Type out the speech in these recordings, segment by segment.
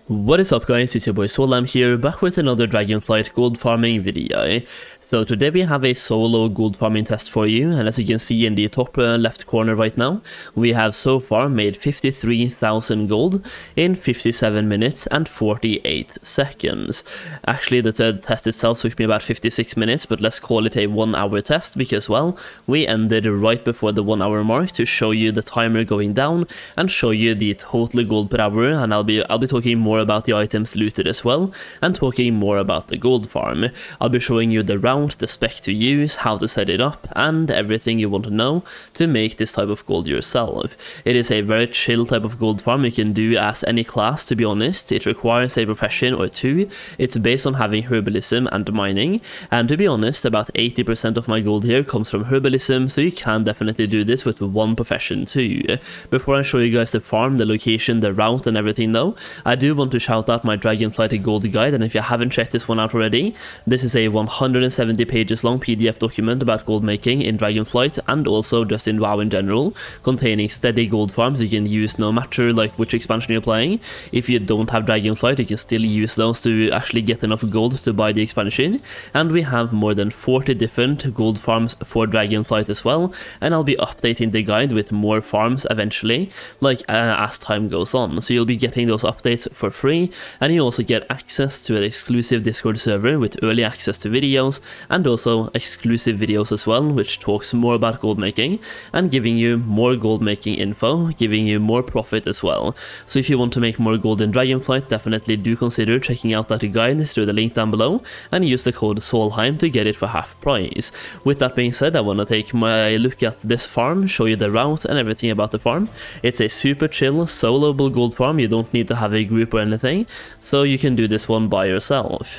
What is up guys, it's your boy Solheim here, back with another Dragonflight gold farming video. So today we have a solo gold farming test for you, and as you can see in the top left corner right now, we have so far made 53,000 gold in 57 minutes and 48 seconds. Actually the test itself took me about 56 minutes, but let's call it a 1 hour test because, well, we ended right before the 1 hour mark to show you the timer going down and show you the total gold per hour, and I'll be talking more about the items looted as well, and talking more about the gold farm. I'll be showing you the route, the spec to use, how to set it up, and everything you want to know to make this type of gold yourself. It is a very chill type of gold farm you can do as any class, to be honest. It requires a profession or two. It's based on having herbalism and mining, and to be honest, about 80% of my gold here comes from herbalism, so you can definitely do this with one profession too. Before I show you guys the farm, the location, the route and everything though, I do want to shout out my Dragonflight Gold Guide, and if you haven't checked this one out already, this is a 170 pages long PDF document about gold making in Dragonflight and also just in WoW in general, containing steady gold farms you can use no matter like which expansion you're playing. If you don't have Dragonflight, you can still use those to actually get enough gold to buy the expansion, and we have more than 40 different gold farms for Dragonflight as well, and I'll be updating the guide with more farms eventually, like as time goes on, so you'll be getting those updates for free, and you also get access to an exclusive Discord server with early access to videos and also exclusive videos as well, which talks more about gold making and giving you more gold making info, giving you more profit as well. So if you want to make more gold in Dragonflight, definitely do consider checking out that guide through the link down below and use the code Solheim to get it for half price. With that being said, I want to take my look at this farm, show you the route and everything about the farm. It's a super chill soloable gold farm. You don't need to have a group or anything, so you can do this one by yourself.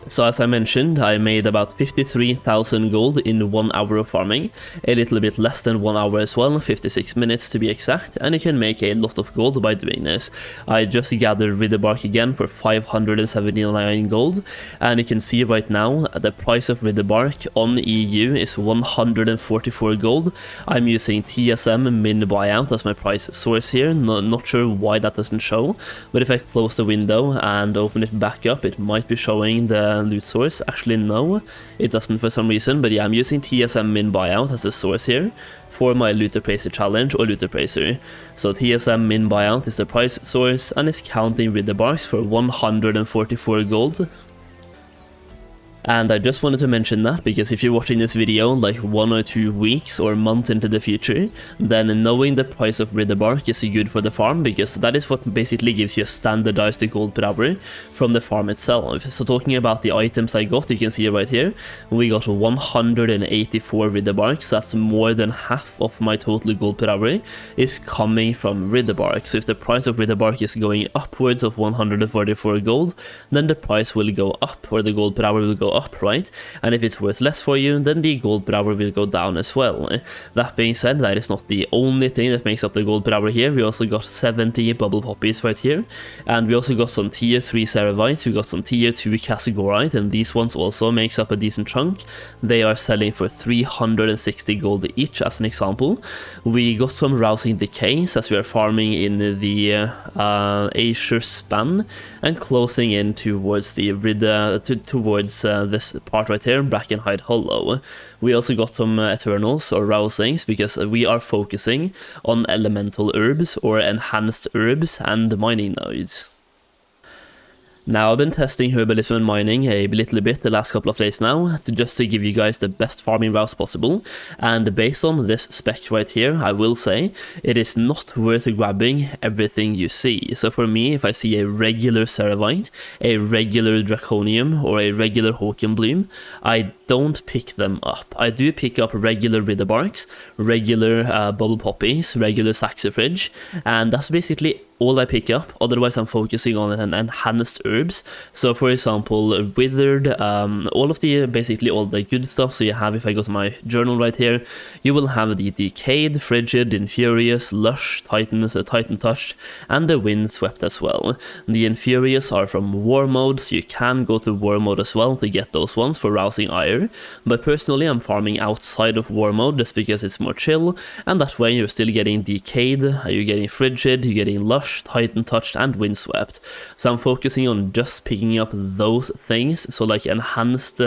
So as I mentioned, I made about 53,000 gold in 1 hour of farming, a little bit less than 1 hour as well, 56 minutes to be exact, and you can make a lot of gold by doing this. I just gathered Writhebark again for 579 gold, and you can see right now the price of Writhebark on EU is 144 gold. I'm using TSM min buyout as my price source here, not sure why that doesn't show, but if I close the window and open it back up, it might be showing the loot source. Actually no, it doesn't for some reason, but yeah, I'm using TSM min buyout as a source here for my loot appraiser challenge or loot appraiser. So TSM min buyout is the price source and is counting Writhebarks for 144 gold. And I just wanted to mention that because if you're watching this video like 1 or 2 weeks or months into the future, then knowing the price of Writhebark is good for the farm, because that is what basically gives you a standardized gold per hour from the farm itself. So talking about the items I got, you can see right here, we got 184 Writhebarks. That's more than half of my total gold per hour is coming from Writhebark. So if the price of Writhebark is going upwards of 144 gold, then the price will go up, or the gold per hour will go up, right? And if it's worth less for you, then the gold per hour will go down as well. That being said, that is not the only thing that makes up the gold per hour here. We also got 70 bubble poppies right here, and we also got some tier 3 Cerevites, we got some tier 2 Cassigorite, and these ones also makes up a decent chunk. They are selling for 360 gold each as an example. We got some rousing decays as we are farming in the Azure span and closing in towards the towards this part right here, Brackenhide Hollow. We also got some Eternals or Rousings because we are focusing on elemental herbs or enhanced herbs and mining nodes. Now, I've been testing herbalism and mining a little bit the last couple of days now, just to give you guys the best farming routes possible, and based on this spec right here, I will say it is not worth grabbing everything you see. So for me, if I see a regular Cerevite, a regular Draconium, or a regular Hawkenbloom, I don't pick them up. I do pick up regular Writhebarks, regular bubble poppies, regular Saxifrage, and that's basically all I pick up. Otherwise I'm focusing on an enhanced herbs. So for example, withered, all of the basically all the good stuff. So you have, if I go to my journal right here, you will have the decayed, frigid, infurious, lush, titan touched, and the windswept as well. The infurious are from war mode, so you can go to war mode as well to get those ones for rousing ire. here, but personally I'm farming outside of war mode just because it's more chill, and that way you're still getting decayed, you're getting frigid, you're getting lush, titan touched, and windswept. So I'm focusing on just picking up those things, so like enhanced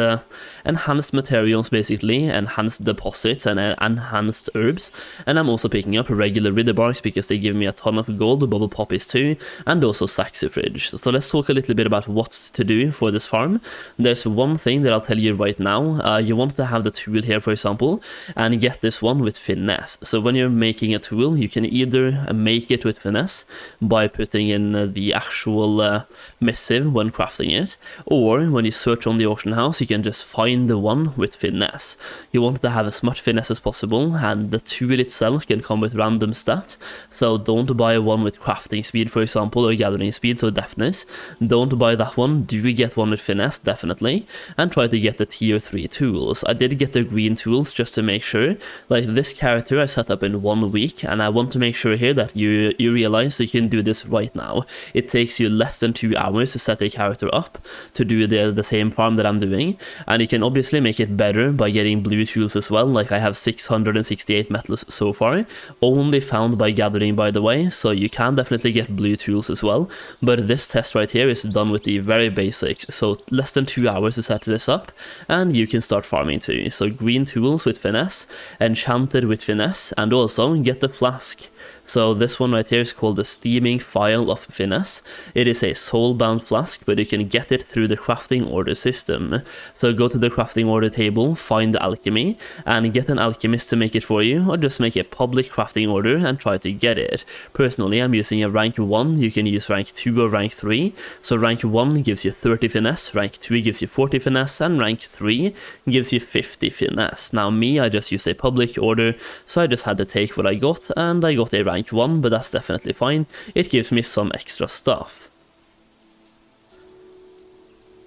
materials basically, enhanced deposits and enhanced herbs, and I'm also picking up regular Writhebarks because they give me a ton of gold, bubble poppies too, and also saxifrage. So let's talk a little bit about what to do for this farm. There's one thing that I'll tell you right now. You want to have the tool here, for example, and get this one with finesse. So when you're making a tool, you can either make it with finesse by putting in the actual missive when crafting it, or when you search on the auction house, you can just find the one with finesse. You want to have as much finesse as possible, and the tool itself can come with random stats, so don't buy one with crafting speed, for example, or gathering speed, so deftness. Don't buy that one. Do get one with finesse, definitely, and try to get the tier 3 tools. I did get the green tools just to make sure. Like this character I set up in 1 week, and I want to make sure here that you realize you can do this right now. It takes you less than 2 hours to set a character up to do the same farm that I'm doing, and you can obviously make it better by getting blue tools as well. Like I have 668 metals so far, only found by gathering, by the way, so you can definitely get blue tools as well, but this test right here is done with the very basics, so less than 2 hours to set this up, and you can start farming too. So green tools with finesse, enchanted with finesse, and also get the flask. So this one right here is called the Steaming Phial of Finesse. It is a soul-bound flask, but you can get it through the crafting order system. So go to the crafting order table, find alchemy, and get an alchemist to make it for you, or just make a public crafting order and try to get it. Personally, I'm using a rank 1, you can use rank 2 or rank 3. So rank 1 gives you 30 finesse, rank 2 gives you 40 finesse, and rank 3 gives you 50 finesse. Now me, I just used a public order, so I just had to take what I got, and I got a rank 1, but that's definitely fine. It gives me some extra stuff.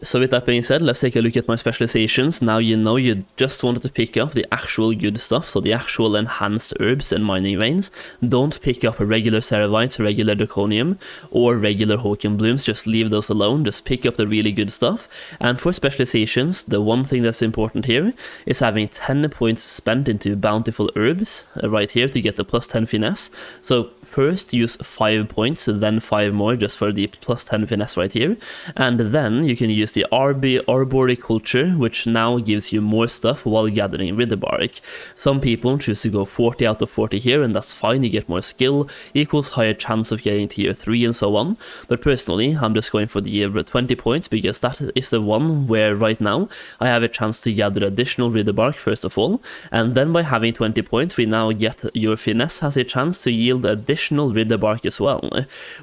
So with that being said, let's take a look at my specializations. Now you know you just wanted to pick up the actual good stuff, so the actual enhanced herbs and mining veins. Don't pick up regular Ceravites, regular Draconium, or regular Hawken Blooms, just leave those alone, just pick up the really good stuff. And for specializations, the one thing that's important here is having 10 points spent into bountiful herbs, right here to get the plus 10 finesse. So first use 5 points, then 5 more just for the plus 10 finesse right here, and then you can use the arboriculture, which now gives you more stuff while gathering Writhebark. Some people choose to go 40 out of 40 here, and that's fine. You get more skill, equals higher chance of getting tier 3 and so on, but personally I'm just going for the 20 points because that is the one where right now I have a chance to gather additional Writhebark first of all, and then by having 20 points we now get your finesse has a chance to yield additional Writhebark as well,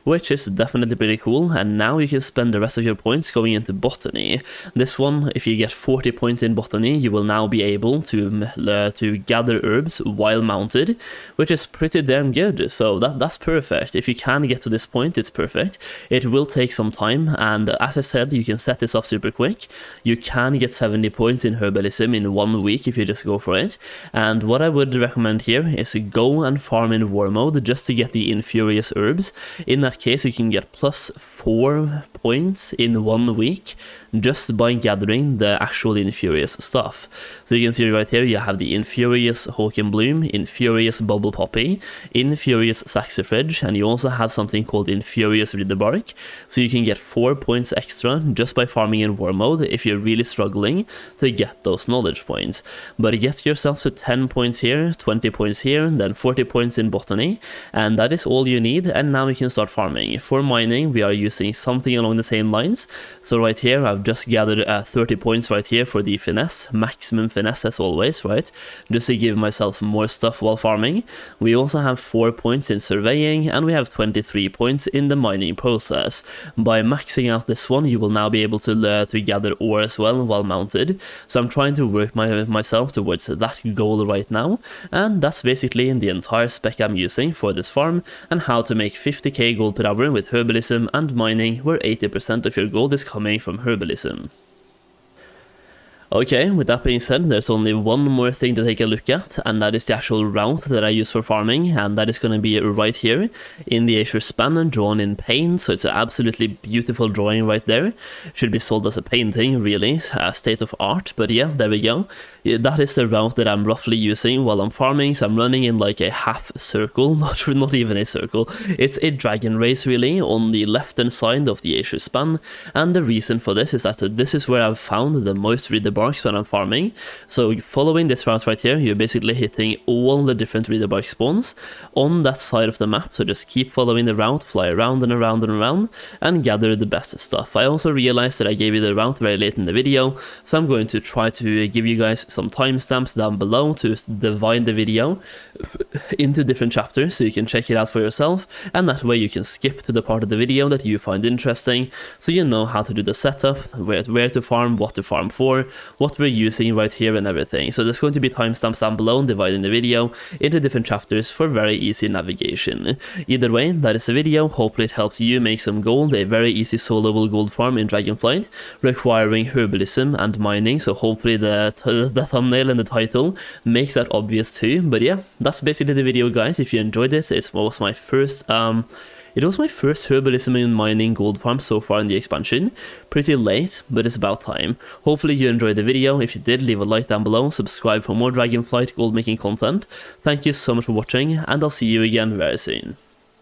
which is definitely pretty cool. And now you can spend the rest of your points going into botany. This one, if you get 40 points in botany, you will now be able to gather herbs while mounted, which is pretty damn good. So that's perfect. If you can get to this point, it's perfect. It will take some time, and as I said, you can set this up super quick. You can get 70 points in herbalism in 1 week if you just go for it. And what I would recommend here is go and farm in war mode just to get the infurious herbs. In that case, you can get plus 4 points in 1 week just by gathering the actual infurious stuff. So you can see right here, you have the infurious Hawken Bloom, infurious Bubble Poppy, infurious Saxifrage, and you also have something called infurious Writhebark. So you can get 4 points extra just by farming in war mode if you're really struggling to get those knowledge points. But get yourself to 10 points here, 20 points here, then 40 points in botany, and that is all you need. And now you can start farming. For mining, we are using something along the same lines. So right here, I've just gathered 30 points right here for the finesse, maximum finesse as always, right? Just to give myself more stuff while farming. We also have 4 points in surveying, and we have 23 points in the mining process. By maxing out this one, you will now be able to gather ore as well while mounted. So I'm trying to work myself towards that goal right now, and that's basically the entire spec I'm using for this farm, and how to make 50k gold per hour with herbalism and mining, where 80% of your gold is coming from herbalism. Okay, with that being said, there's only one more thing to take a look at, and that is the actual route that I use for farming, and that is going to be right here in the Azure span and drawn in paint. So it's an absolutely beautiful drawing right there. Should be sold as a painting, really, state of art, but yeah, there we go. Yeah, that is the route that I'm roughly using while I'm farming. So I'm running in like a half circle, not even a circle. It's a dragon race really on the left hand side of the Azure span, and the reason for this is that this is where I've found the most Writhebarks when I'm farming. So following this route right here, you're basically hitting all the different Writhebark spawns on that side of the map. So just keep following the route, fly around and around and around, and gather the best stuff. I also realized that I gave you the route very late in the video, so I'm going to try to give you guys some timestamps down below to divide the video into different chapters so you can check it out for yourself, and that way you can skip to the part of the video that you find interesting, so you know how to do the setup, where to farm, what to farm for, what we're using right here and everything. So there's going to be timestamps down below dividing the video into different chapters for very easy navigation. Either way, that is the video. Hopefully it helps you make some gold, a very easy soloable gold farm in Dragonflight requiring herbalism and mining. So hopefully the thumbnail and the title makes that obvious too. But yeah, that's basically the video, guys. If you enjoyed it, it was my first herbalism and mining gold farm so far in the expansion. Pretty late, but it's about time. Hopefully you enjoyed the video. If you did, leave a like down below, subscribe for more Dragonflight gold making content. Thank you so much for watching, and I'll see you again very soon.